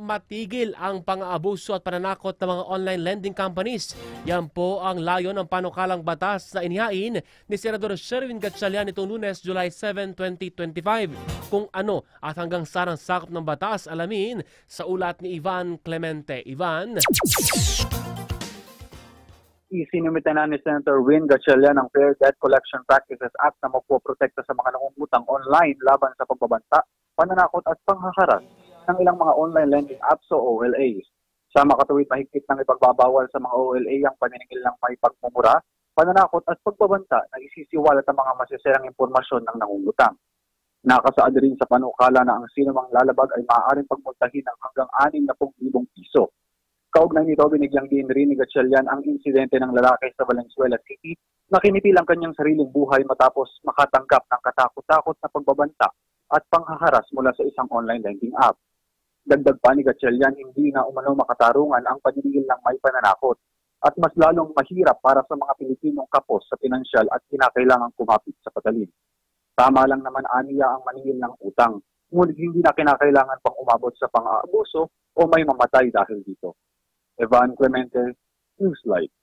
matigil ang pang-aabuso at pananakot ng mga online lending companies. Yan po ang layo ng panukalang batas na inihain ni Senador Sherwin Gatchalian nitong Lunes, July 7, 2025. Kung ano at hanggang saan ang sakop ng batas, alamin sa ulat ni Ivan Clemente. Ivan? Isinumita na ni Senator Win Gatchalian ang Fair Debt Collection Practices Act na magpoprotekta sa mga nangungutang online laban sa pagbabanta, pananakot at panghaharas ng ilang mga online lending apps o OLAs. Sa makatuwid, mahigpit ng ipagbabawal sa mga OLA ang paniningil ng may pagmumura, pananakot at pagbabanta na isisiwalat ang mga masisirang impormasyon ng nangungutang. Nakasaad rin sa panukala na ang sino mang lalabag ay maaaring pagmultahin ng hanggang 60,000 piso. Kaugnay nito, binigyang diin rin ni Gatchalian ang insidente ng lalaki sa Valenzuela City na kinitil ang kanyang sariling buhay matapos makatanggap ng katakot-takot na pagbabanta at panghaharas mula sa isang online lending app. Dagdag pa ni Gatchalian, hindi na umano makatarungan ang paniningil ng may pananakot at mas lalong mahirap para sa mga Pilipinong kapos sa pinansyal at kinakailangang kumapit sa patalim. Tama lang naman aniya ang maningil ng utang, ngunit hindi na kinakailangan pang umabot sa pang-aabuso o may mamatay dahil dito. Ivan Clemente, Newslight.